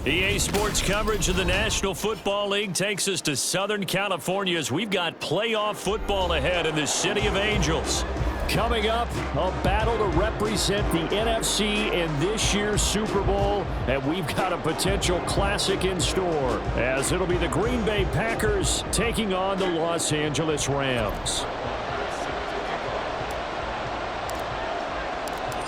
EA Sports coverage of the National Football League takes us to Southern California as we've got playoff football ahead in the City of Angels. Coming up, a battle to represent the NFC in this year's Super Bowl, and we've got a potential classic in store, as it'll be the Green Bay Packers taking on the Los Angeles Rams.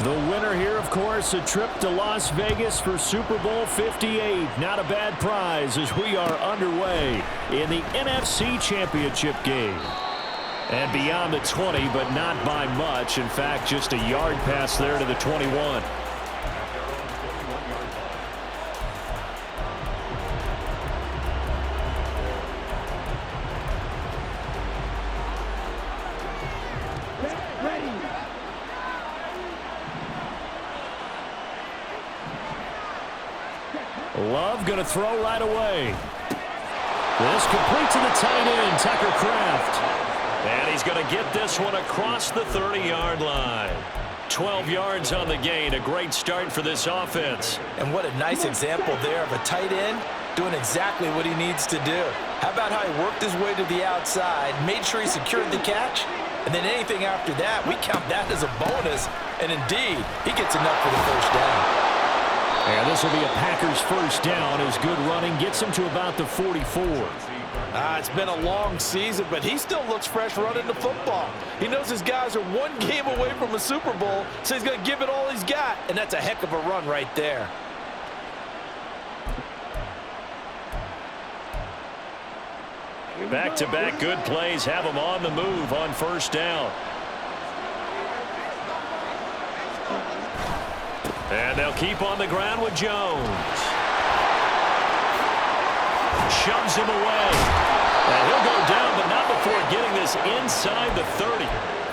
The winner here, of course, a trip to Las Vegas for Super Bowl 58. Not a bad prize as we are underway in the NFC Championship game. And beyond the 20, but not by much. In fact, just a yard pass there to the 21. Love going to throw right away. This complete to the tight end, Tucker Kraft. And he's going to get this one across the 30-yard line. 12 yards on the gain. A great start for this offense. And what a nice example there of a tight end doing exactly what he needs to do. How about how he worked his way to the outside, made sure he secured the catch, and then anything after that, we count that as a bonus. And indeed, he gets enough for the first down. And this will be a Packers first down as good running gets him to about the 44. It's been a long season, but he still looks fresh running the football. He knows his guys are one game away from a Super Bowl, so he's going to give it all he's got, and that's a heck of a run right there. Back-to-back good plays have him on the move on first down. And they'll keep on the ground with Jones. Shoves him away. And he'll go down, but not before getting this inside the 30.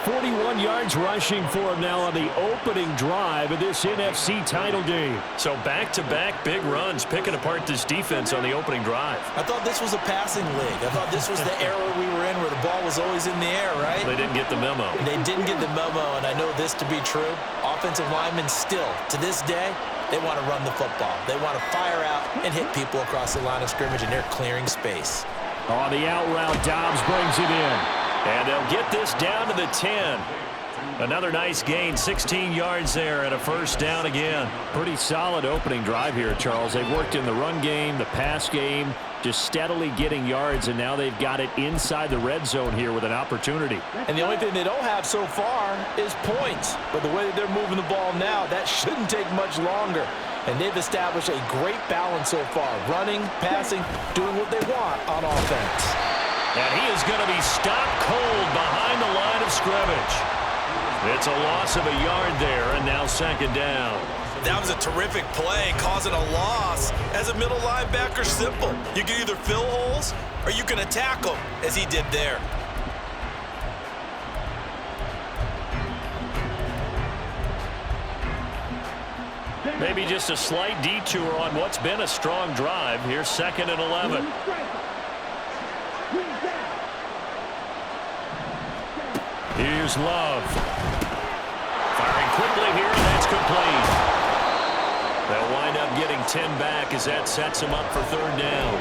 41 yards rushing for him now on the opening drive of this NFC title game. So back-to-back big runs, picking apart this defense on the opening drive. I thought this was a passing league. I thought this was the era we were in where the ball was always in the air, right? They didn't get the memo. They didn't get the memo, and I know this to be true. Offensive linemen still, to this day, they want to run the football. They want to fire out and hit people across the line of scrimmage, and they're clearing space. On the out route, Dobbs brings it in. And they'll get this down to the 10. Another nice gain, 16 yards there, and a first down again. Pretty solid opening drive here, Charles. They've worked in the run game, the pass game, just steadily getting yards, and now they've got it inside the red zone here with an opportunity. And the only thing they don't have so far is points. But the way that they're moving the ball now, that shouldn't take much longer. And they've established a great balance so far, running, passing, doing what they want on offense. And he is going to be stopped cold behind the line of scrimmage. It's a loss of a yard there, and now second down. That was a terrific play, causing a loss. As a middle linebacker, simple. You can either fill holes or you can attack them, as he did there. Maybe just a slight detour on what's been a strong drive. Here's second and 11. Here's Love. Firing quickly here, and that's complete. They'll wind up getting 10 back as that sets them up for third down.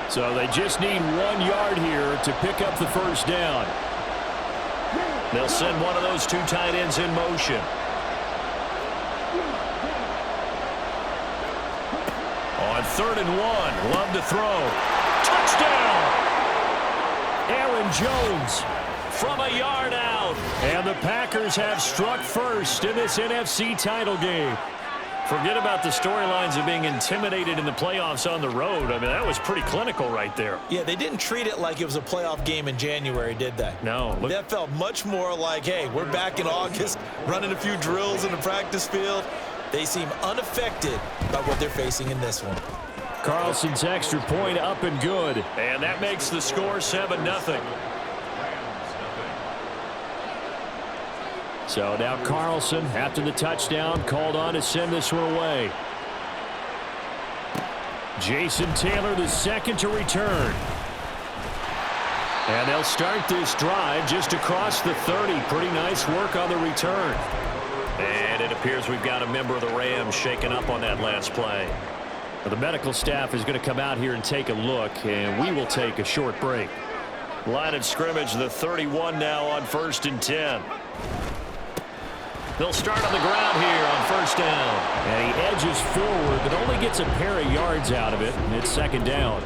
So they just need 1 yard here to pick up the first down. They'll send one of those two tight ends in motion. On 3rd and 1, Love to throw. Touchdown! Aaron Jones from a yard out. And the Packers have struck first in this NFC title game. Forget about the storylines of being intimidated in the playoffs on the road. I mean, that was pretty clinical right there. Yeah, they didn't treat it like it was a playoff game in January, did they? No. That felt much more like, hey, we're back in August, running a few drills in the practice field. They seem unaffected by what they're facing in this one. Carlson's extra point up and good. And that makes the score 7-0. So now Carlson, after the touchdown, called on to send this one away. Jason Taylor, the second to return. And they'll start this drive just across the 30. Pretty nice work on the return. And it appears we've got a member of the Rams shaken up on that last play. Well, the medical staff is going to come out here and take a look, and we will take a short break. Line of scrimmage, the 31 now on 1st and 10. They'll start on the ground here on 1st down. And he edges forward, but only gets a pair of yards out of it, and it's 2nd down.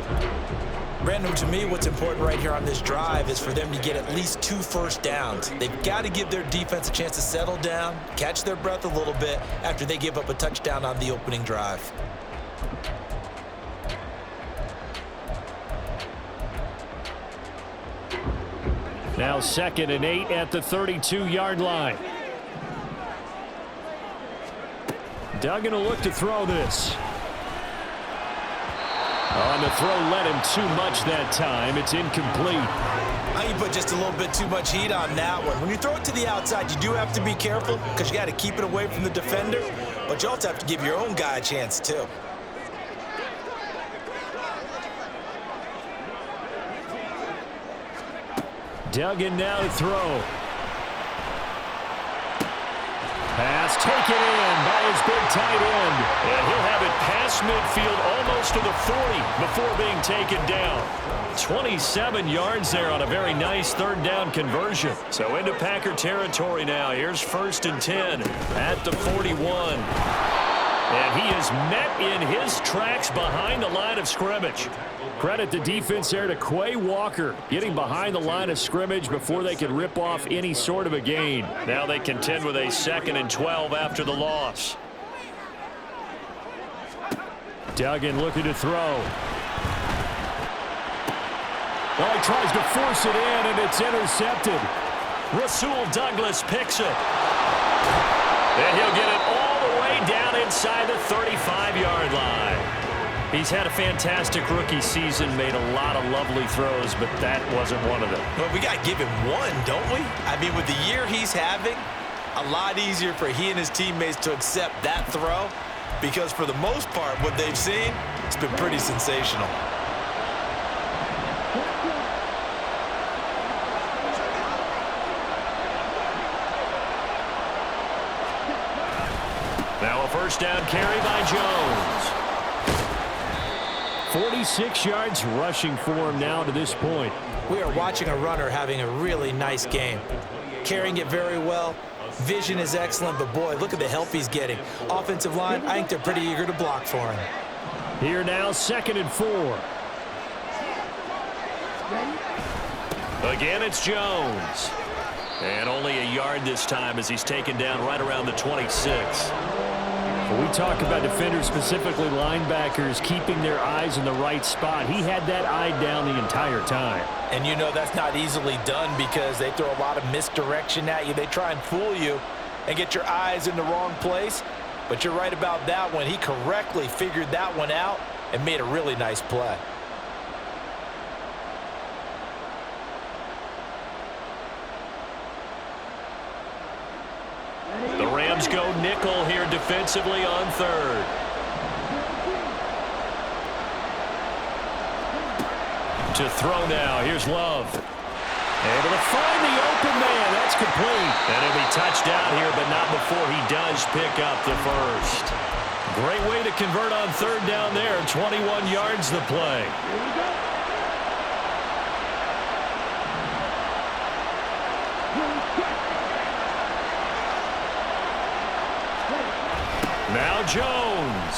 Brandon, to me, what's important right here on this drive is for them to get at least 2 first downs. They've got to give their defense a chance to settle down, catch their breath a little bit after they give up a touchdown on the opening drive. Now 2nd and 8 at the 32-yard line. Duggan will look to throw this. On the throw, let him too much that time. It's incomplete. I think you put just a little bit too much heat on that one. When you throw it to the outside, you do have to be careful because you got to keep it away from the defender, but you also have to give your own guy a chance too. Duggan now to throw. Pass taken in by his big tight end. And he'll have it past midfield almost to the 40 before being taken down. 27 yards there on a very nice 3rd down conversion. So into Packer territory now. Here's 1st and 10 at the 41. And he is met in his tracks behind the line of scrimmage. Credit the defense there to Quay Walker, getting behind the line of scrimmage before they could rip off any sort of a gain. Now they contend with a 2nd and 12 after the loss. Duggan looking to throw. Well, he tries to force it in, and it's intercepted. Rasul Douglas picks it. And he'll get it all the way down inside the 35-yard line. He's had a fantastic rookie season, made a lot of lovely throws, but that wasn't one of them. Well, we got to give him one, don't we? I mean, with the year he's having, a lot easier for he and his teammates to accept that throw because for the most part, what they've seen, it's been pretty sensational. Now a 1st down carry by Jones. 46 yards rushing for him now to this point. We are watching a runner having a really nice game. Carrying it very well. Vision is excellent, but boy, look at the help he's getting. Offensive line, I think they're pretty eager to block for him. Here now, 2nd and 4. Again, it's Jones. And only a yard this time as he's taken down right around the 26. When we talk about defenders, specifically linebackers, keeping their eyes in the right spot, he had that eye down the entire time. And you know that's not easily done because they throw a lot of misdirection at you. They try and fool you and get your eyes in the wrong place. But you're right about that one. He correctly figured that one out and made a really nice play. The Rams go nickel here defensively on 3rd. To throw now. Here's Love. Able to find the open man. That's complete. And he'll be touched down here, but not before he does pick up the 1st. Great way to convert on 3rd down there. 21 yards the play. Now Jones.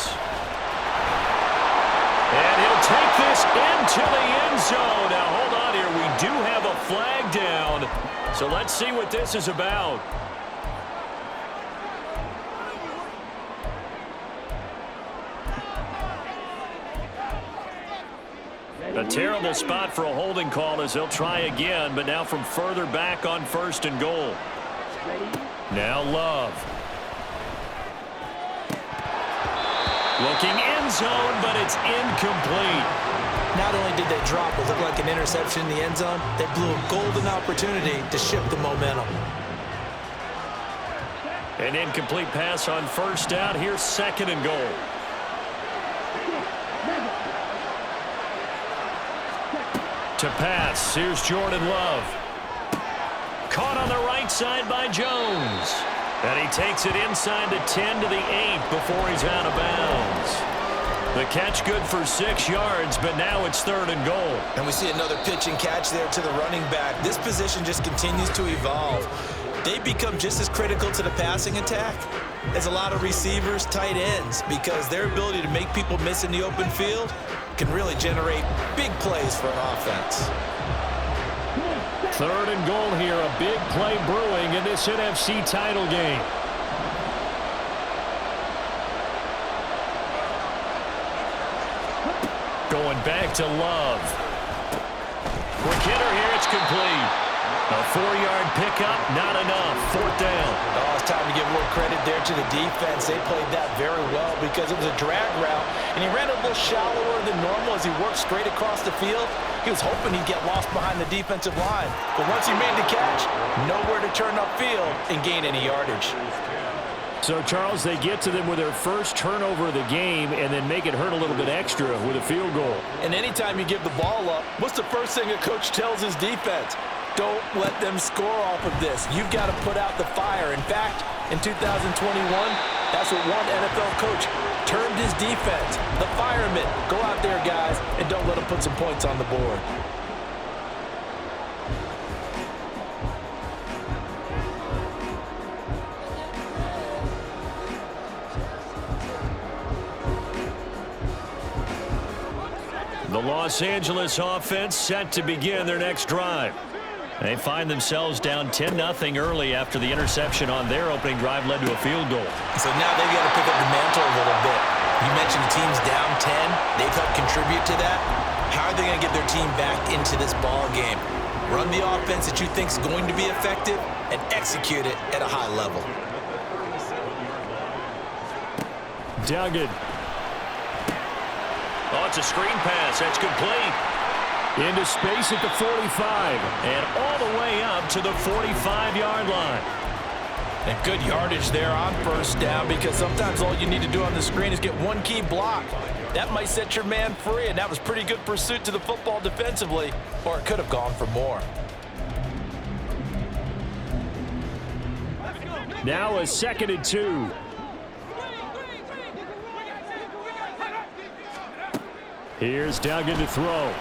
And he'll take this into the end zone. Now hold on here. We do have a flag down. So let's see what this is about. A terrible spot for a holding call as they'll try again, but now from further back on 1st and goal. Now Love. Looking end zone, but it's incomplete. Not only did they drop what looked like an interception in the end zone, they blew a golden opportunity to shift the momentum. An incomplete pass on 1st down. Here's 2nd and goal. To pass, here's Jordan Love. Caught on the right side by Jones. And he takes it inside the 10 to the 8 before he's out of bounds. The catch good for 6 yards, but now it's 3rd and goal. And we see another pitch and catch there to the running back. This position just continues to evolve. They become just as critical to the passing attack as a lot of receivers, tight ends, because their ability to make people miss in the open field can really generate big plays for an offense. 3rd and goal here, a big play brewing in this NFC title game. Going back to Love. Quick hitter here, it's complete. A 4-yard pickup, not enough. 4th down. Oh, it's time to give a little credit there to the defense. They played that very well because it was a drag route, and he ran a little shallower than normal as he worked straight across the field. He was hoping he'd get lost behind the defensive line. But once he made the catch, nowhere to turn upfield and gain any yardage. So, Charles, they get to them with their first turnover of the game and then make it hurt a little bit extra with a field goal. And anytime you give the ball up, what's the first thing a coach tells his defense? Don't let them score off of this. You've got to put out the fire. In fact, in 2021, that's what one NFL coach termed his defense. The firemen. Go out there, guys, and don't let them put some points on the board. The Los Angeles offense set to begin their next drive. They find themselves down 10-0 early after the interception on their opening drive led to a field goal. So now they've got to pick up the mantle a little bit. You mentioned the team's down 10. They've helped contribute to that. How are they going to get their team back into this ball game? Run the offense that you think is going to be effective and execute it at a high level. Duggan. Oh, it's a screen pass. That's complete. Into space at the 45. And all the way up to the 45-yard line. And good yardage there on 1st down, because sometimes all you need to do on the screen is get one key block. That might set your man free, and that was pretty good pursuit to the football defensively, or it could have gone for more. Now a 2nd and 2. Here's Duggan to throw.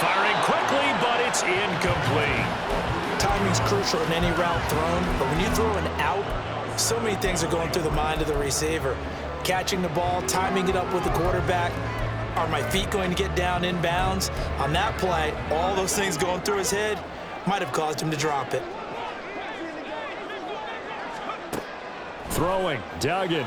Firing quickly, but it's incomplete. Timing's crucial in any route thrown, but when you throw an out, so many things are going through the mind of the receiver. Catching the ball, timing it up with the quarterback. Are my feet going to get down in bounds? On that play, all those things going through his head might have caused him to drop it. Throwing, Duggan.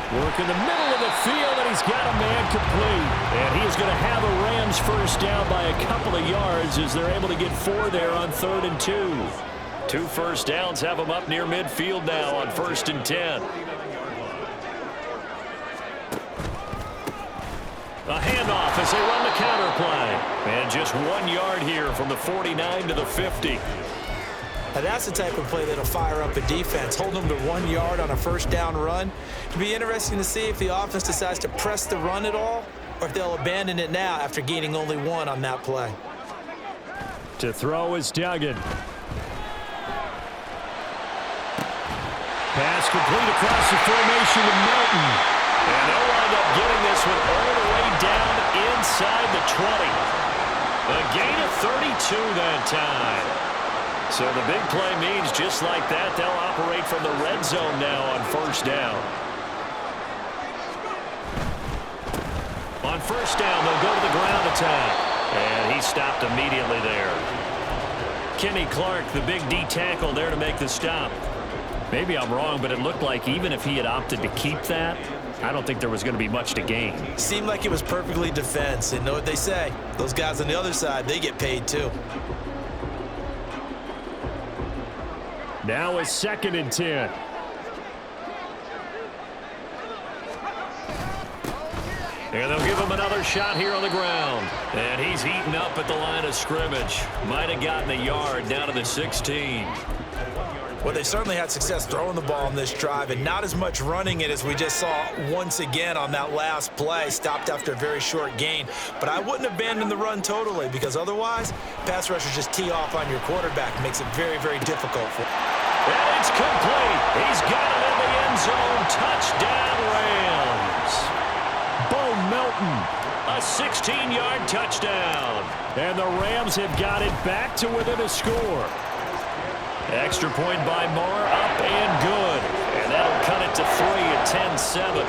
Work in the middle of the field, and he's got a man complete. And he is going to have a Rams 1st down by a couple of yards as they're able to get 4 there on 3rd and 2. 2 first downs have them up near midfield now on 1st and 10. A handoff as they run the counter play. And just 1 yard here from the 49 to the 50. Now that's the type of play that'll fire up a defense. Hold them to 1 yard on a 1st down run. It'll be interesting to see if the offense decides to press the run at all, or if they'll abandon it now after gaining only 1 on that play. To throw is Duggan. Pass complete across the formation to Melton. And they'll wind up getting this one all the way down inside the 20. A gain of 32 that time. So the big play means just like that, they'll operate from the red zone now on 1st down. On 1st down, they'll go to the ground attack. And he stopped immediately there. Kenny Clark, the big D tackle there to make the stop. Maybe I'm wrong, but it looked like even if he had opted to keep that, I don't think there was going to be much to gain. Seemed like it was perfectly defense. And know what they say? Those guys on the other side, they get paid too. Now a 2nd and 10. And they'll give him another shot here on the ground. And he's eaten up at the line of scrimmage. Might have gotten a yard down to the 16. Well, they certainly had success throwing the ball on this drive and not as much running it as we just saw once again on that last play. Stopped after a very short gain. But I wouldn't abandon the run totally because otherwise, pass rushers just tee off on your quarterback. It makes it very, very difficult for him. And it's complete. He's got it in the end zone. Touchdown, Rams. Bo Melton, a 16-yard touchdown. And the Rams have got it back to within a score. Extra point by Moore, up and good. And that'll cut it to 3 at 10-7.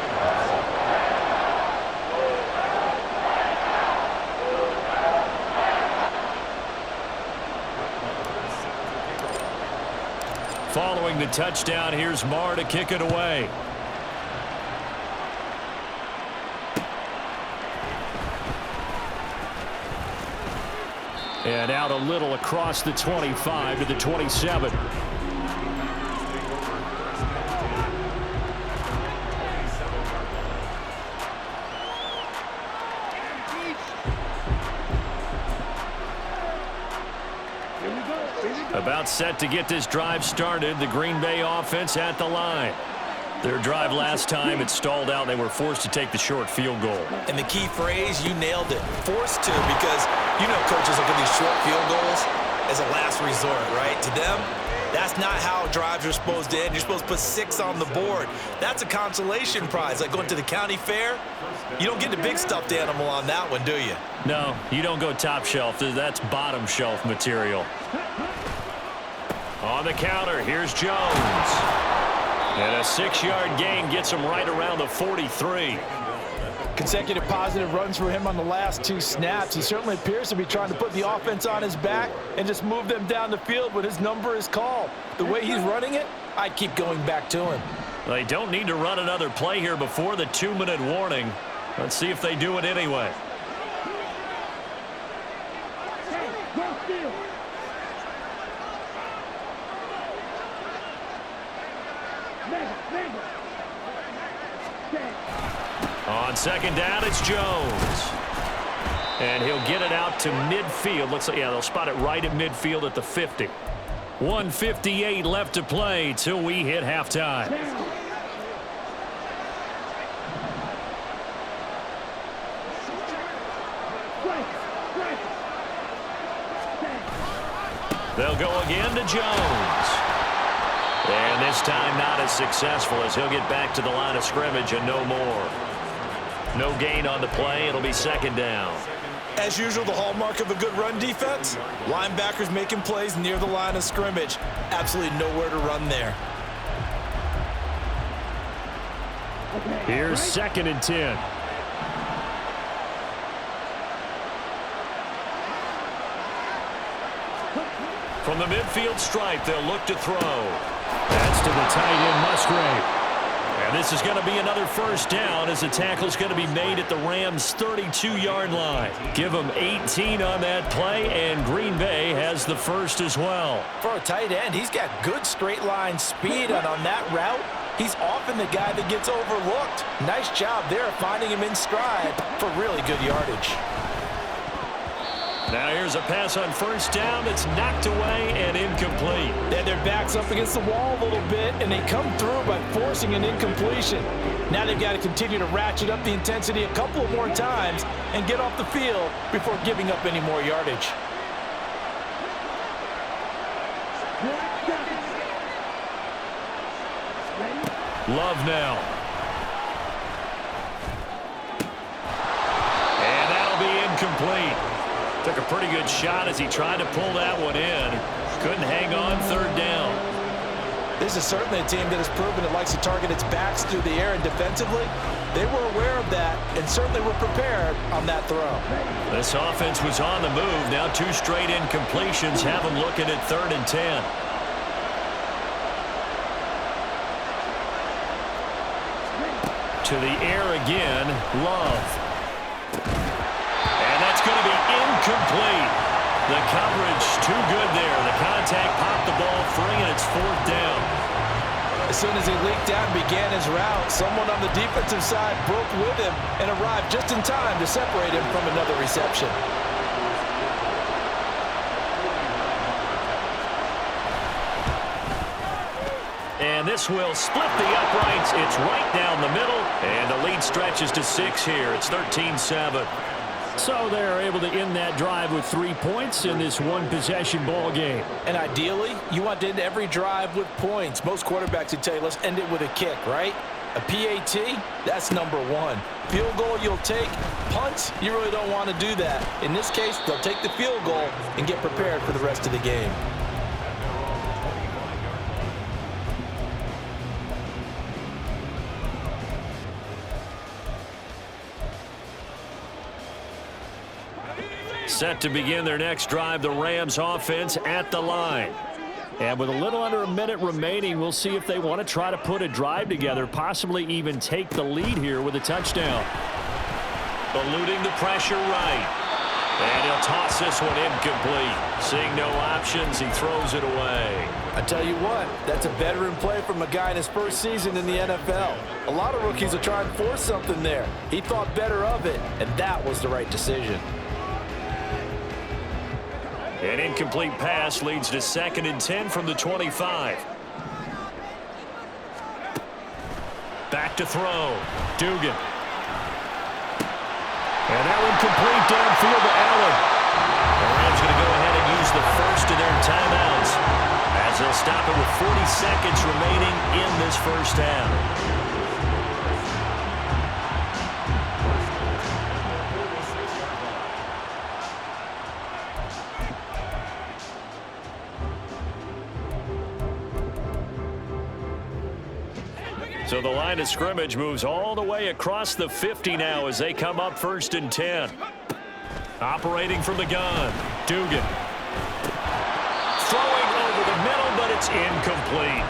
Following the touchdown, here's Moore to kick it away. And out a little across the 25 to the 27. About set to get this drive started. The Green Bay offense at the line. Their drive last time, it stalled out. They were forced to take the short field goal. And the key phrase, you nailed it. Forced to, because you know coaches look at these short field goals as a last resort, right? To them, that's not how drives are supposed to end. You're supposed to put 6 on the board. That's a consolation prize, like going to the county fair. You don't get the big stuffed animal on that one, do you? No, you don't go top shelf. That's bottom shelf material. On the counter, here's Jones. And a 6-yard gain gets him right around the 43. Consecutive positive runs for him on the last 2 snaps. He certainly appears to be trying to put the offense on his back and just move them down the field when his number is called. The way he's running it, I'd keep going back to him. They don't need to run another play here before the 2-minute warning. Let's see if they do it anyway. On second down, it's Jones. And he'll get it out to midfield. Looks like, yeah, they'll spot it right at midfield at the 50. 1:58 left to play till we hit halftime. They'll go again to Jones. And this time not as successful as he'll get back to the line of scrimmage and no more. No gain on the play. It'll be second down. As usual, the hallmark of a good run defense, linebackers making plays near the line of scrimmage. Absolutely nowhere to run there. Here's 2nd and 10. From the midfield stripe, they'll look to throw. That's to the tight end, Musgrave. And this is going to be another first down as the tackle's going to be made at the Rams' 32-yard line. Give them 18 on that play, and Green Bay has the first as well. For a tight end, he's got good straight line speed, and on that route, he's often the guy that gets overlooked. Nice job there of finding him in stride for really good yardage. Now here's a pass on first down that's knocked away and incomplete. And their back's up against the wall a little bit, and they come through by forcing an incompletion. Now they've got to continue to ratchet up the intensity a couple of more times and get off the field before giving up any more yardage. Love now. And that'll be incomplete. Took a pretty good shot as he tried to pull that one in. Couldn't hang on, third down. This is certainly a team that has proven it likes to target its backs through the air and defensively. They were aware of that and certainly were prepared on that throw. This offense was on the move. Now 2 straight incompletions have them looking at 3rd and 10. To the air again, Love. And that's going to be incomplete. The coverage too good there. The contact popped the ball free, and it's 4th down. As soon as he leaked out and began his route, someone on the defensive side broke with him and arrived just in time to separate him from another reception. And this will split the uprights. It's right down the middle. And the lead stretches to 6 here. It's 13-7. So they're able to end that drive with 3 points in this one-possession ball game. And ideally, you want to end every drive with points. Most quarterbacks would tell you, let's end it with a kick, right? A PAT, that's number 1. Field goal you'll take. Punts, you really don't want to do that. In this case, they'll take the field goal and get prepared for the rest of the game. Set to begin their next drive, the Rams offense at the line. And with a little under a minute remaining, we'll see if they want to try to put a drive together, possibly even take the lead here with a touchdown. Eluding the pressure right. And he'll toss this one incomplete. Seeing no options, he throws it away. I tell you what, that's a veteran play from a guy in his first season in the NFL. A lot of rookies will try and force something there. He thought better of it, and that was the right decision. An incomplete pass leads to 2nd and 10 from the 25. Back to throw. Dugan. And that one complete downfield to Allen. The Rams going to go ahead and use the first of their timeouts as they'll stop it with 40 seconds remaining in this first half. So the line of scrimmage moves all the way across the 50 now as they come up 1st and 10. Operating from the gun, Dugan. Throwing over the middle, but it's incomplete.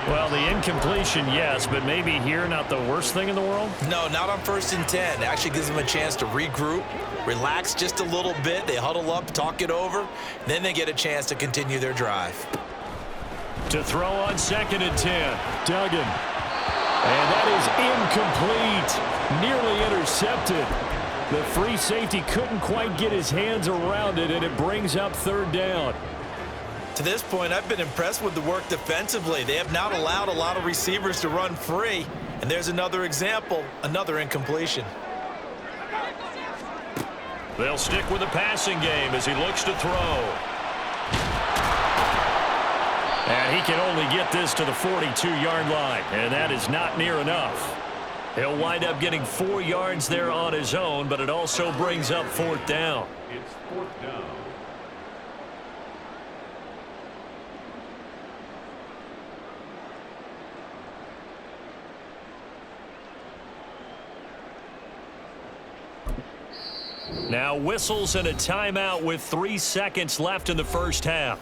Well, the incompletion, yes, but maybe here not the worst thing in the world? No, not on 1st and 10. It actually gives them a chance to regroup, relax just a little bit. They huddle up, talk it over, then they get a chance to continue their drive. To throw on 2nd and 10, Duggan. And that is incomplete, nearly intercepted. The free safety couldn't quite get his hands around it, and it brings up 3rd down. To this point, I've been impressed with the work defensively. They have not allowed a lot of receivers to run free. And there's another example, another incompletion. They'll stick with the passing game as he looks to throw. And he can only get this to the 42-yard line, and that is not near enough. He'll wind up getting 4 yards there on his own, but it also brings up 4th down. It's 4th down. Now whistles and a timeout with 3 seconds left in the first half.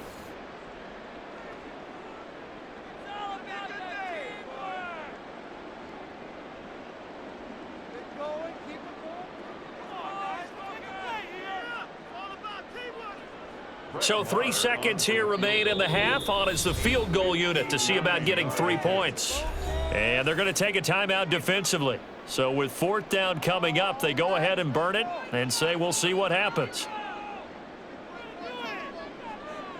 So 3 seconds here remain in the half. On is the field goal unit to see about getting 3 points. And they're going to take a timeout defensively. So with 4th down coming up, they go ahead and burn it and say we'll see what happens.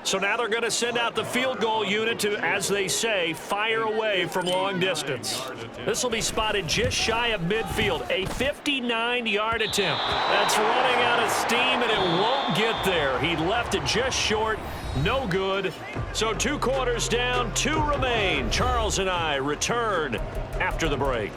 So now they're going to send out the field goal unit to, as they say, fire away from long distance. This will be spotted just shy of midfield, a 59-yard attempt. That's running out of steam, and it won't get there. He left it just short, no good. So 2 quarters down, 2 remain. Charles and I return after the break.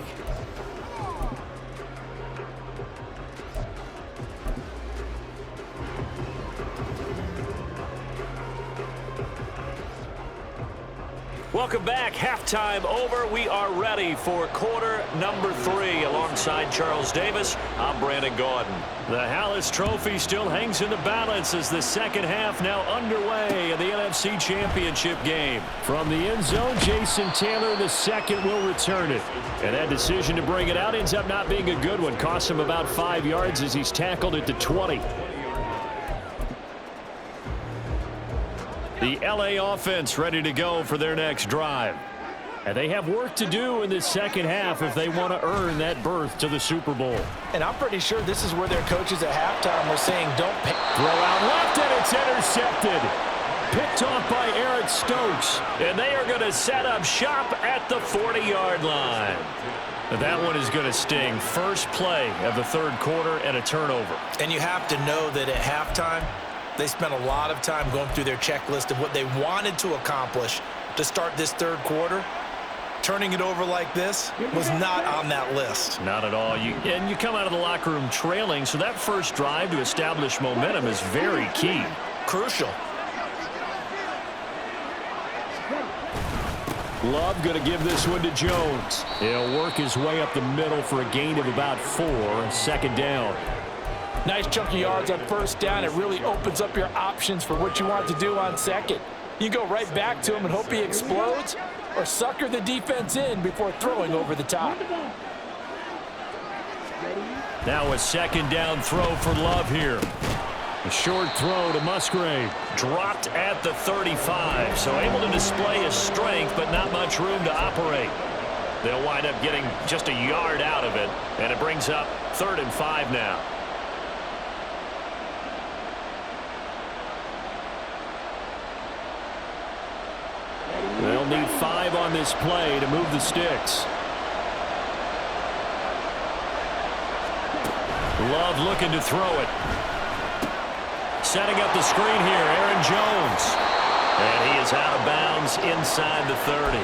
Welcome back. Halftime over. We are ready for quarter number 3. Alongside Charles Davis, I'm Brandon Gaudin. The Hallis Trophy still hangs in the balance as the second half now underway in the NFC Championship game. From the end zone, Jason Taylor II will return it. And that decision to bring it out ends up not being a good one. Costs him about 5 yards as he's tackled at the 20. The LA offense ready to go for their next drive. And they have work to do in this second half if they want to earn that berth to the Super Bowl. And I'm pretty sure this is where their coaches at halftime were saying, don't pay. Throw out left, and it's intercepted. Picked off by Eric Stokes. And they are going to set up shop at the 40-yard line. That one is going to sting. First play of the third quarter and a turnover. And you have to know that at halftime, they spent a lot of time going through their checklist of what they wanted to accomplish to start this third quarter. Turning it over like this was not on that list. Not at all. And you come out of the locker room trailing, so that first drive to establish momentum is very key. Crucial. Love going to give this one to Jones. He'll work his way up the middle for a gain of about 4. Second down. Nice chunk of yards on first down. It really opens up your options for what you want to do on second. You go right back to him and hope he explodes, or sucker the defense in before throwing over the top. Now a second down throw for Love here. A short throw to Musgrave. Dropped at the 35, so able to display his strength, but not much room to operate. They'll wind up getting just a yard out of it, and it brings up 3rd and 5 now. They'll need 5 on this play to move the sticks. Love looking to throw it. Setting up the screen here, Aaron Jones. And he is out of bounds inside the 30.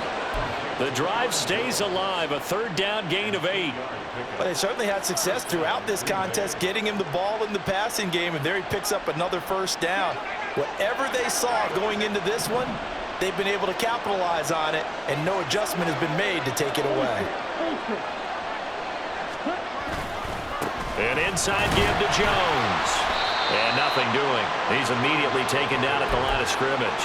The drive stays alive, a 3rd down gain of 8. But they certainly had success throughout this contest, getting him the ball in the passing game, and there he picks up another first down. Whatever they saw going into this one, they've been able to capitalize on it, and no adjustment has been made to take it away. An inside give to Jones. And nothing doing. He's immediately taken down at the line of scrimmage.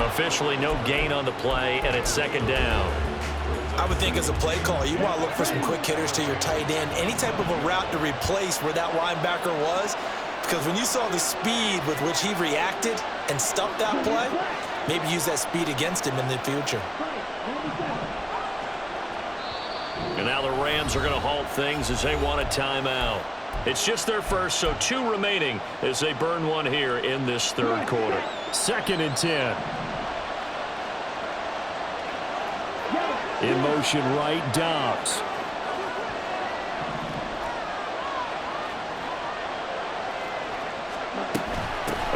Officially no gain on the play, and it's 2nd down. I would think as a play call, you want to look for some quick hitters to your tight end. Any type of a route to replace where that linebacker was. Because when you saw the speed with which he reacted and stuffed that play, maybe use that speed against him in the future. And now the Rams are going to halt things as they want a timeout. It's just their first, so 2 remaining as they burn one here in this third quarter. 2nd and 10. In motion right, Dobbs.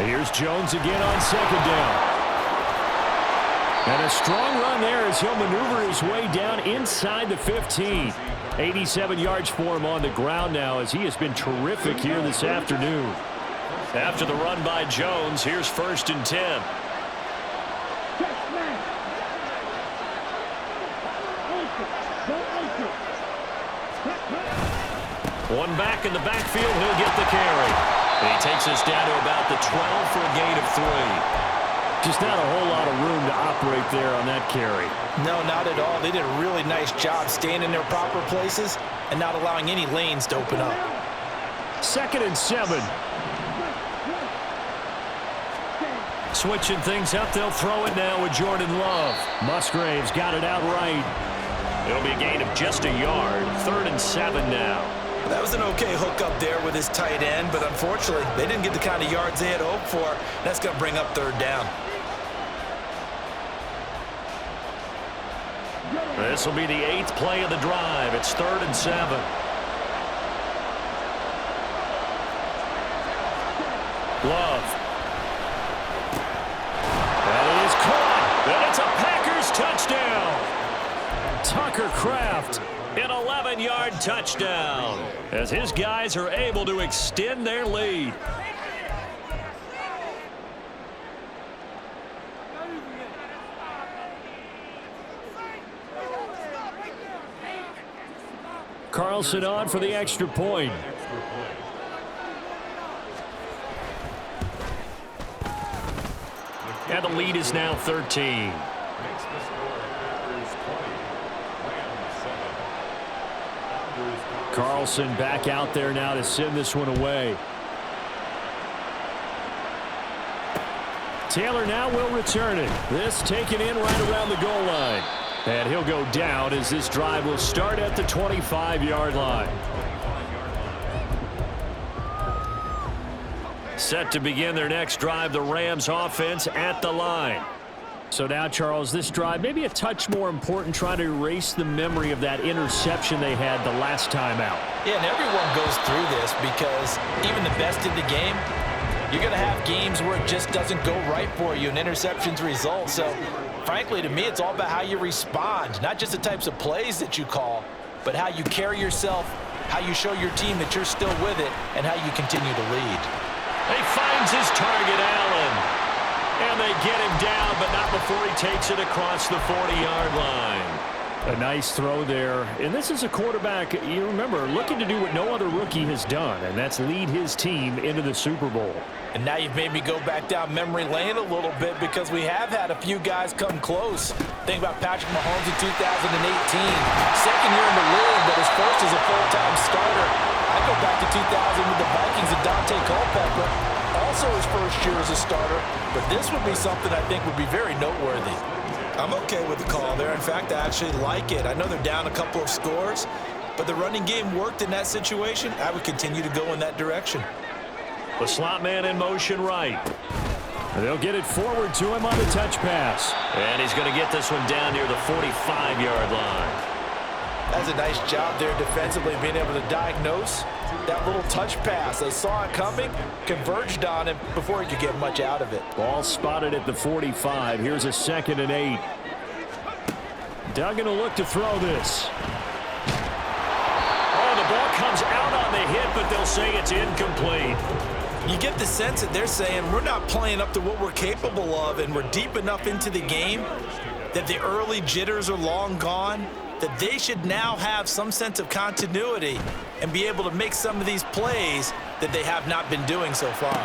Here's Jones again on 2nd down. And a strong run there as he'll maneuver his way down inside the 15. 87 yards for him on the ground now as he has been terrific here this afternoon. After the run by Jones, here's 1st and 10. One back in the backfield, he'll get the carry. And he takes us down to about the 12 for a gain of 3. Just not a whole lot of room to operate there on that carry. No, not at all. They did a really nice job staying in their proper places and not allowing any lanes to open up. 2nd and 7. Switching things up, they'll throw it now with Jordan Love. Musgrave's got it out right. It'll be a gain of just a yard. 3rd and 7 now. That was an okay hook up there with his tight end, but unfortunately, they didn't get the kind of yards they had hoped for. That's going to bring up 3rd down. This will be the 8th play of the drive. It's 3rd and 7. Love. And it is caught. And it's a Packers touchdown. Tucker Kraft, an 11-yard touchdown, as his guys are able to extend their lead. Carlson on for the extra point. And the lead is now 13. Carlson back out there now to send this one away. Taylor now will return it. This taken in right around the goal line. And he'll go down as this drive will start at the 25-yard line. Set to begin their next drive, the Rams offense at the line. So now, Charles, this drive maybe a touch more important, trying to erase the memory of that interception they had the last time out. Yeah, and everyone goes through this because even the best in the game, you're going to have games where it just doesn't go right for you and interceptions result. So, frankly, to me, it's all about how you respond, not just the types of plays that you call, but how you carry yourself, how you show your team that you're still with it, and how you continue to lead. He finds his target, Allen. And they get him down, but not before he takes it across the 40-yard line. A nice throw there. And this is a quarterback, you remember, looking to do what no other rookie has done, and that's lead his team into the Super Bowl. And now you've made me go back down memory lane a little bit because we have had a few guys come close. Think about Patrick Mahomes in 2018. Second year in the league, but his first as a full-time starter. I go back to 2000 with the Vikings and Dante Culpepper. Also his first year as a starter, but this would be something I think would be very noteworthy. I'm okay with the call there. In fact, I actually like it. I know they're down a couple of scores, but the running game worked in that situation. I would continue to go in that direction. The slot man in motion right. They'll get it forward to him on the touch pass. And he's going to get this one down near the 45-yard line. That's a nice job there defensively, being able to diagnose that little touch pass. They saw it coming, converged on him before he could get much out of it. Ball spotted at the 45. Here's a 2nd and 8. Duggan will look to throw this. Oh, the ball comes out on the hit, but they'll say it's incomplete. You get the sense that they're saying we're not playing up to what we're capable of, and we're deep enough into the game that the early jitters are long gone, that they should now have some sense of continuity and be able to make some of these plays that they have not been doing so far.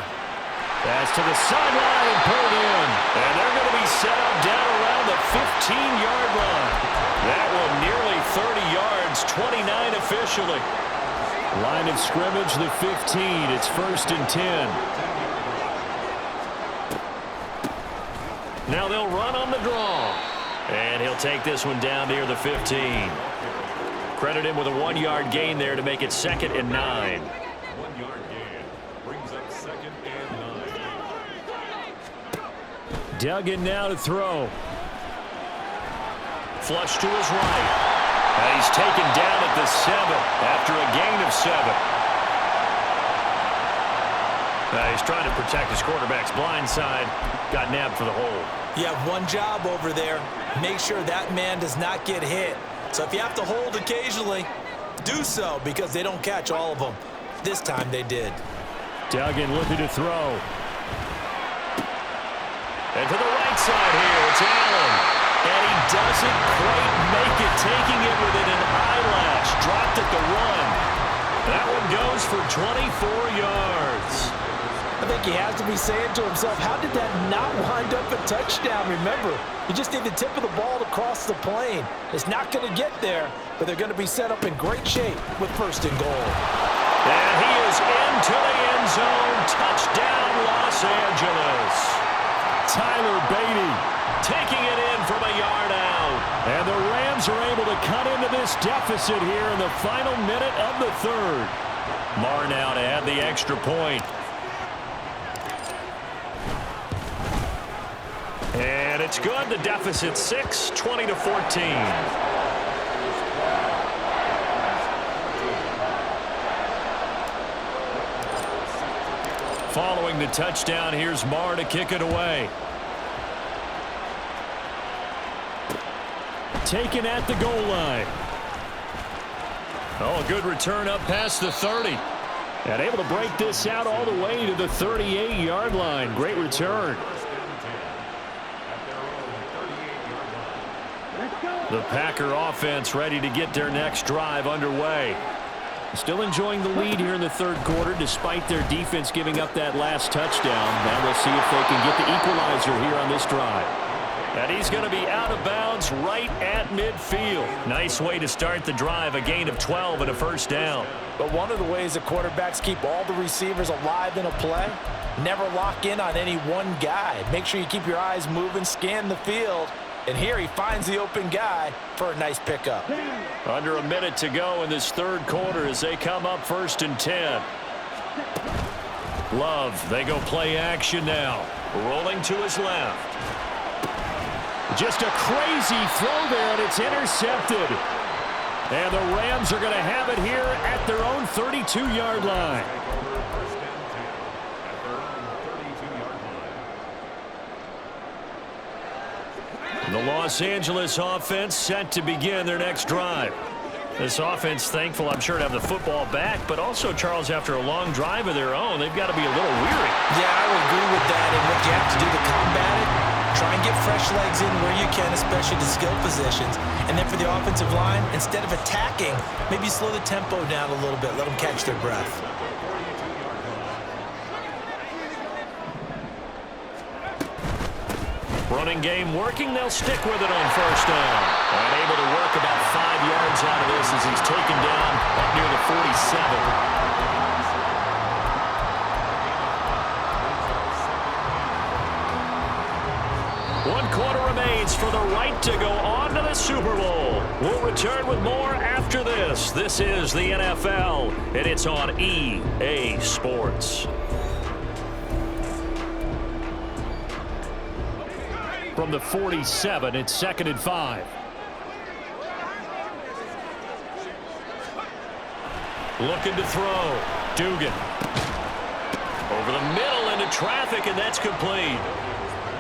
Pass to the sideline and pulled in. And they're going to be set up down around the 15-yard line. That one nearly 30 yards, 29 officially. Line of scrimmage, the 15. It's 1st and 10. Now they'll run on the draw. And he'll take this one down near the 15. Credit him with a 1-yard gain there to make it 2nd and 9. 1-yard gain brings up 2nd and 9. Duggan now to throw. Flush to his right. And he's taken down at the 7 after a gain of 7. He's trying to protect his quarterback's blind side. Got nabbed for the hold. You have one job over there. Make sure that man does not get hit. So if you have to hold occasionally, do so because they don't catch all of them. This time they did. Duggan looking to throw. And to the right side here, it's Allen. And he doesn't quite make it, taking it within an eyelash. Dropped at the run. That one goes for 24 yards. I think he has to be saying to himself, how did that not wind up a touchdown? Remember, you just need the tip of the ball to cross the plane. It's not going to get there, but they're going to be set up in great shape with 1st and goal. And he is into the end zone. Touchdown, Los Angeles. Tyler Beatty Taking it in from a yard out. And the Rams are able to cut into this deficit here in the final minute of the 3rd. Marr now to add the extra point. And it's good. The deficit 6, 20-14. Following the touchdown, here's Marr to kick it away. Taken at the goal line. Oh, a good return up past the 30. And able to break this out all the way to the 38-yard line. Great return. The Packer offense ready to get their next drive underway. Still enjoying the lead here in the 3rd quarter despite their defense giving up that last touchdown. Now we'll see if they can get the equalizer here on this drive. And he's going to be out of bounds right at midfield. Nice way to start the drive, a gain of 12 and a 1st down. But one of the ways that quarterbacks keep all the receivers alive in a play, never lock in on any one guy. Make sure you keep your eyes moving, scan the field. And here he finds the open guy for a nice pickup. Under a minute to go in this 3rd quarter as they come up 1st and 10. Love, they go play action now. Rolling to his left. Just a crazy throw there, and it's intercepted. And the Rams are going to have it here at their own 32-yard line. The Los Angeles offense set to begin their next drive. This offense thankful, I'm sure, to have the football back, but also, Charles, after a long drive of their own, they've got to be a little weary. Yeah, I would agree with that. And what you have to do to combat it, try and get fresh legs in where you can, especially to skill positions. And then for the offensive line, instead of attacking, maybe slow the tempo down a little bit. Let them catch their breath. Running game working. They'll stick with it on first down. And able to work about 5 yards out of this as he's taken down up near the 47. One quarter remains for the right to go on to the Super Bowl. We'll return with more after this. This is the NFL, and it's on EA Sports. From the 47, it's 2nd and 5. Looking to throw. Dugan. Over the middle into traffic, and that's complete.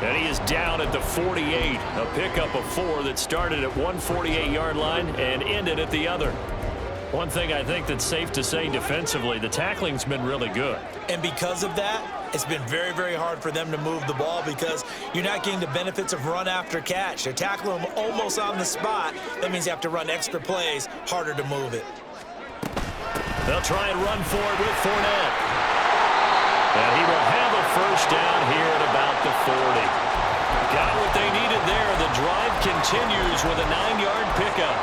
And he is down at the 48. A pickup of 4 that started at one 48-yard line and ended at the other. One thing I think that's safe to say defensively, the tackling's been really good. And because of that, it's been very, very hard for them to move the ball because you're not getting the benefits of run after catch. They're tackling them almost on the spot. That means you have to run extra plays, harder to move it. They'll try and run for it with Fournette. And he will have a first down here at about the 40. Got what they needed there. The drive continues with a 9-yard pickup.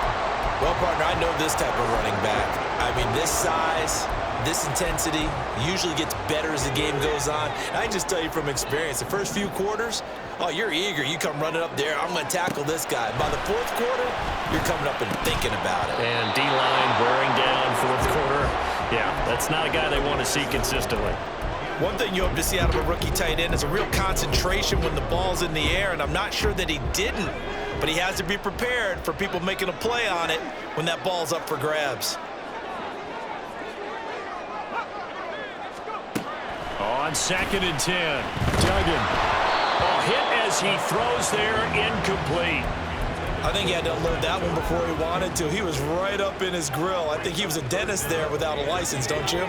Well, partner, I know this type of running back. I mean, this size, this intensity usually gets better as the game goes on. And I just tell you from experience, the first few quarters, oh, you're eager. You come running up there, I'm going to tackle this guy. By the fourth quarter, you're coming up and thinking about it. And D-line wearing down fourth quarter. Yeah, that's not a guy they want to see consistently. One thing you hope to see out of a rookie tight end is a real concentration when the ball's in the air, and I'm not sure that he didn't, but he has to be prepared for people making a play on it when that ball's up for grabs. On 2nd and 10, Duggan. Oh, hit as he throws there, incomplete. I think he had to unload that one before he wanted to. He was right up in his grill. I think he was a dentist there without a license, don't you?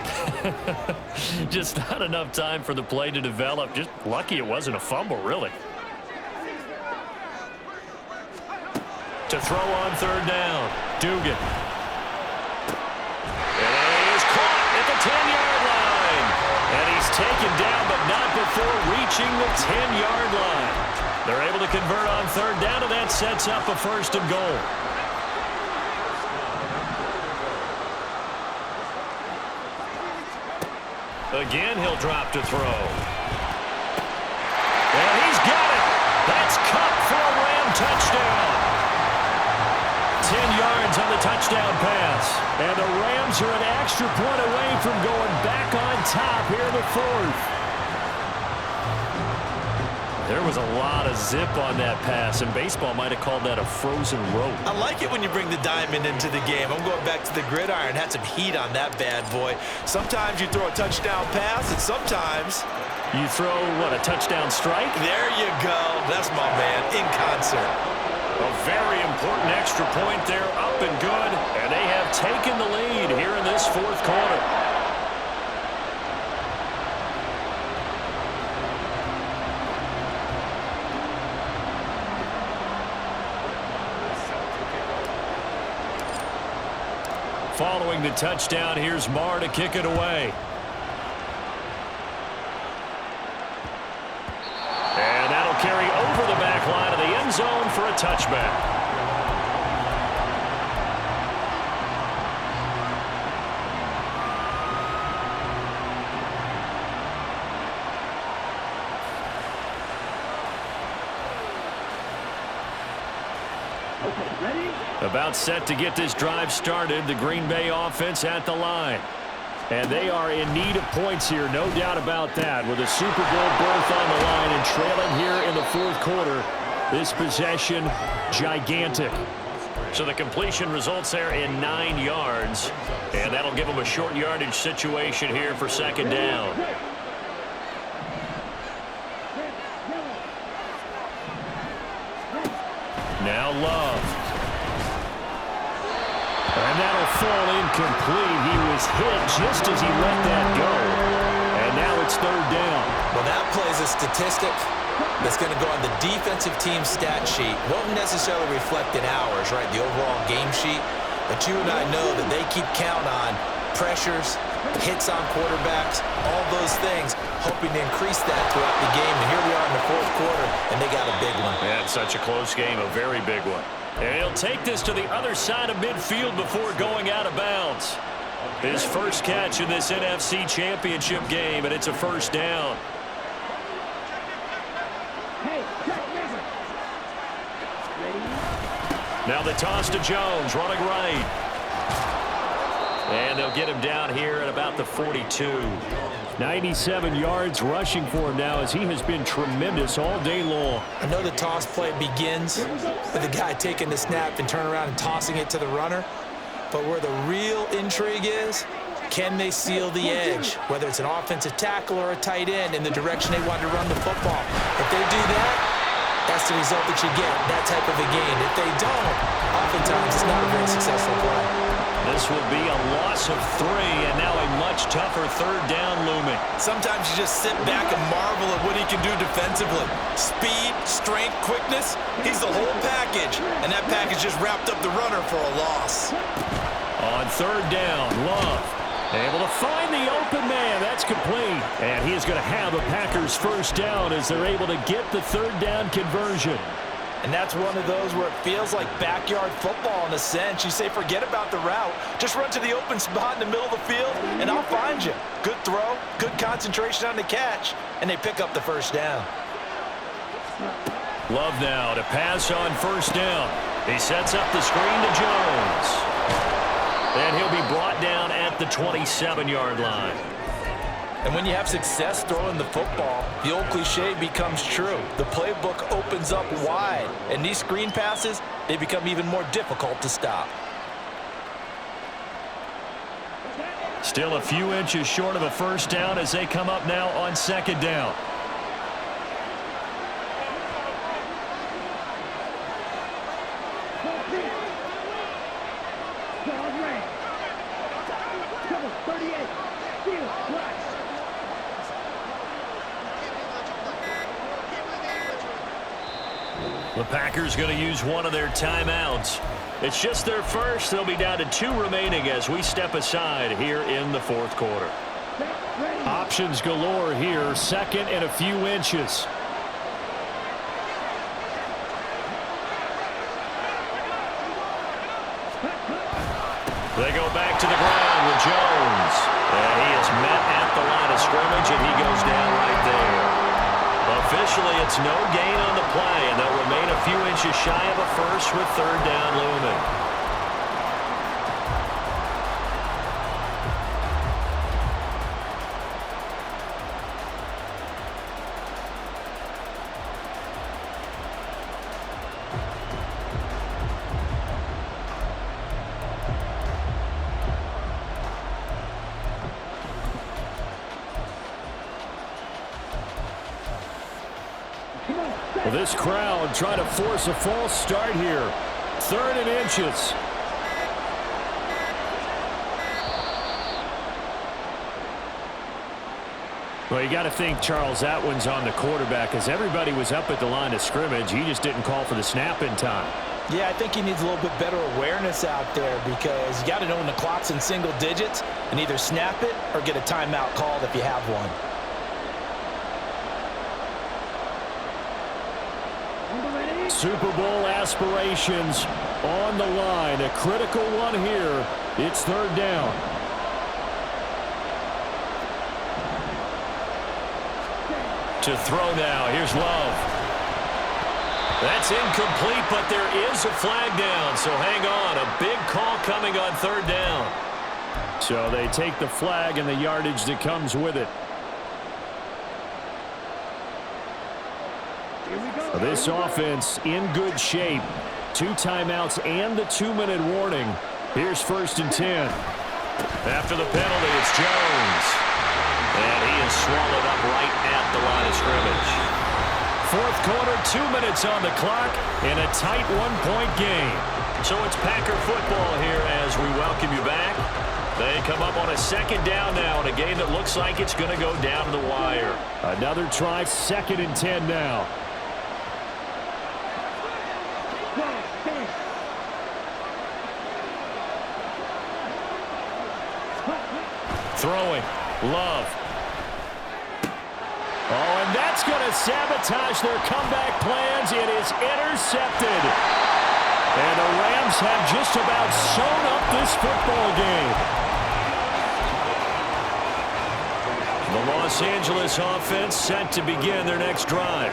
Just not enough time for the play to develop. Just lucky it wasn't a fumble, really. To throw on 3rd down, Dugan. And he is caught at the 10-yard line. And he's taken down, but not before reaching the 10-yard line. They're able to convert on 3rd down, and that sets up a 1st and goal. Again, he'll drop to throw. And he's got it. That's Kupp for a Ram touchdown. 10 yards on the touchdown pass. And the Rams are an extra point away from going back on top here in the 4th. There was a lot of zip on that pass, and baseball might have called that a frozen rope. I like it when you bring the diamond into the game. I'm going back to the gridiron. Had some heat on that bad boy. Sometimes you throw a touchdown pass, and sometimes you throw, what, a touchdown strike? There you go. That's my man, in concert. A very important extra point there, up and good, and they have taken the lead here in this 4th quarter. Following the touchdown, here's Marr to kick it away. And that'll carry over the back line of the end zone for a touchback. About set to get this drive started. The Green Bay offense at the line. And they are in need of points here, no doubt about that. With a Super Bowl berth on the line and trailing here in the fourth quarter, this possession, gigantic. So the completion results there in 9 yards, and that'll give them a short yardage situation here for second down. Now Love. And that'll fall incomplete. He was hit just as he let that go. And now it's third down. Well, that plays a statistic that's going to go on the defensive team stat sheet. Won't necessarily reflect in ours, right, the overall game sheet. But you and I know that they keep count on pressures, hits on quarterbacks, all those things, hoping to increase that throughout the game. And here we are in the fourth quarter, and they got a big one. Yeah, it's such a close game, a very big one. And he'll take this to the other side of midfield before going out of bounds. His first catch in this NFC Championship game, and it's a first down. Now the toss to Jones, running right. And they'll get him down here at about the 42. 97 yards rushing for him now as he has been tremendous all day long. I know the toss play begins with the guy taking the snap and turning around and tossing it to the runner. But where the real intrigue is, can they seal the edge, whether it's an offensive tackle or a tight end, in the direction they want to run the football? If they do that, that's the result that you get, that type of a game. If they don't, oftentimes it's not a very successful play. This will be a loss of 3, and now a much tougher third down looming. Sometimes you just sit back and marvel at what he can do defensively. Speed, strength, quickness, he's the whole package. And that package just wrapped up the runner for a loss. On third down, Love able to find the open man. That's complete. And he is going to have a Packers first down as they're able to get the third down conversion. And that's one of those where it feels like backyard football in a sense. You say, forget about the route. Just run to the open spot in the middle of the field, and I'll find you. Good throw, good concentration on the catch, and they pick up the first down. Love now to pass on first down. He sets up the screen to Jones. And he'll be brought down at the 27-yard line. And when you have success throwing the football, the old cliche becomes true. The playbook opens up wide, and these screen passes, they become even more difficult to stop. Still a few inches short of a first down as they come up now on second down. The Packers going to use one of their timeouts. It's just their first. They'll be down to 2 remaining as we step aside here in the fourth quarter. Options galore here. Second and a few inches. They go back to the ground with Jones. And he is met at the line of scrimmage, and he goes down right there. Officially, it's no gain on the play, and they'll remain a few inches shy of a first with third down looming. Well, this crowd trying to force a false start here. Third and inches. Well, you got to think, Charles, that one's on the quarterback as everybody was up at the line of scrimmage. He just didn't call for the snap in time. Yeah, I think he needs a little bit better awareness out there because you got to know when the clock's in single digits and either snap it or get a timeout called if you have one. Super Bowl aspirations on the line. A critical one here. It's third down. To throw now. Here's Love. That's incomplete, but there is a flag down, so hang on. A big call coming on third down. So they take the flag and the yardage that comes with it. This offense in good shape. 2 timeouts and the 2-minute warning. Here's 1st and 10. After the penalty, it's Jones. And he is swallowed up right at the line of scrimmage. 4th quarter, 2 minutes on the clock in a tight 1-point game. So it's Packer football here as we welcome you back. They come up on a 2nd down now in a game that looks like it's going to go down to the wire. Another try, 2nd and 10 now. Throwing. Love. Oh, and that's going to sabotage their comeback plans. It is intercepted. And the Rams have just about sewn up this football game. The Los Angeles offense set to begin their next drive.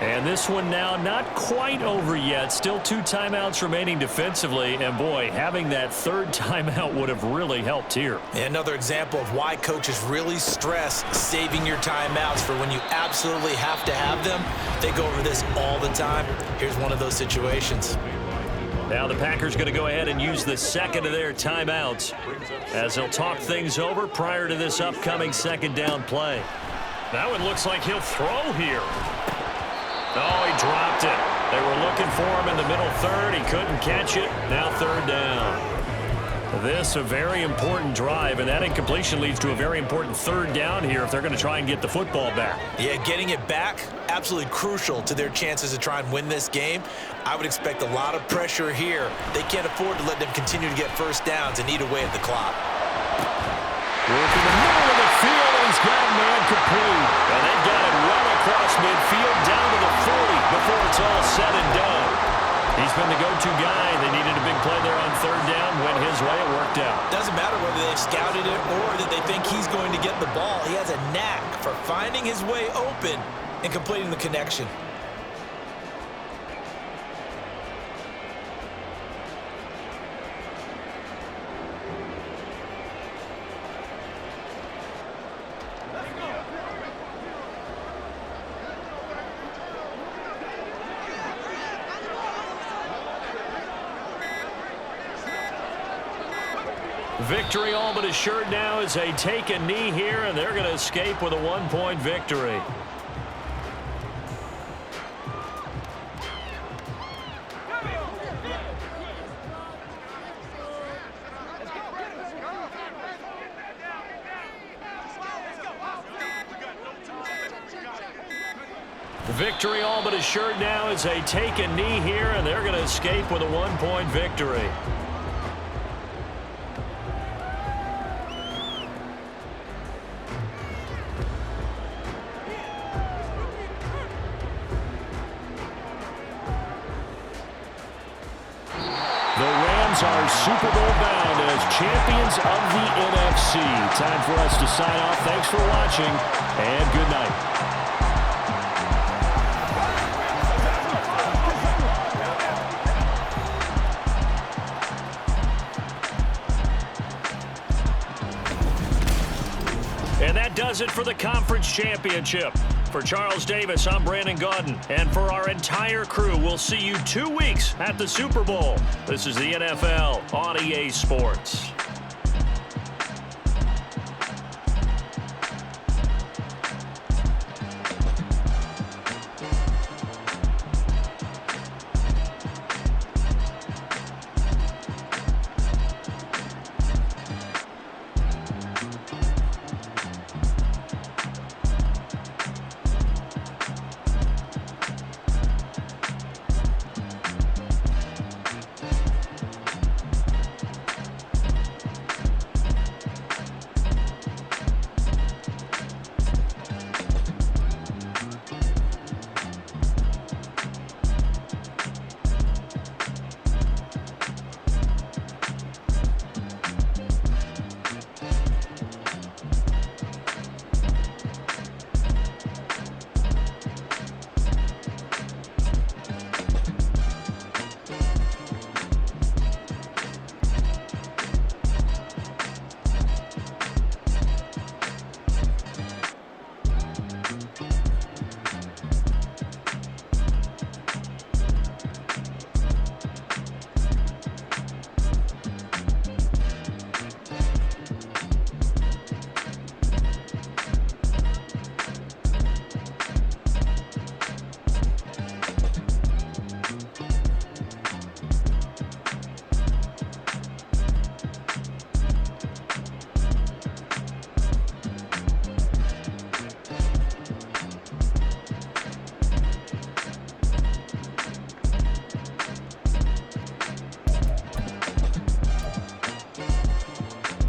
And this one now not quite over yet. Still 2 timeouts remaining defensively. And, boy, having that 3rd timeout would have really helped here. Another example of why coaches really stress saving your timeouts for when you absolutely have to have them. They go over this all the time. Here's one of those situations. Now the Packers going to go ahead and use the 2nd of their timeouts as they'll talk things over prior to this upcoming 2nd down play. That one looks like he'll throw here. Oh, he dropped it. They were looking for him in the middle 3rd. He couldn't catch it. Now 3rd down. This a very important drive, and that incompletion leads to a very important 3rd down here if they're going to try and get the football back. Yeah, getting it back, absolutely crucial to their chances to try and win this game. I would expect a lot of pressure here. They can't afford to let them continue to get 1st downs and eat away at the clock. Working the middle of the field, and he's got a man complete. And they've got it well across midfield down to the 40 before it's all said and done. He's been the go-to guy. They needed a big play there on 3rd down. Went his way. It worked out. Doesn't matter whether they've scouted it or that they think he's going to get the ball. He has a knack for finding his way open and completing the connection. Victory all but assured now as they take a knee here, and they're going to escape with a 1-point victory. Victory all but assured now as they take a knee here, and they're going to escape with a 1-point victory. Are Super Bowl bound as champions of the NFC. Time for us to sign off. Thanks for watching, and good night. And that does it for the conference championship. For Charles Davis, I'm Brandon Gaudin. And for our entire crew, we'll see you 2 weeks at the Super Bowl. This is the NFL on EA Sports.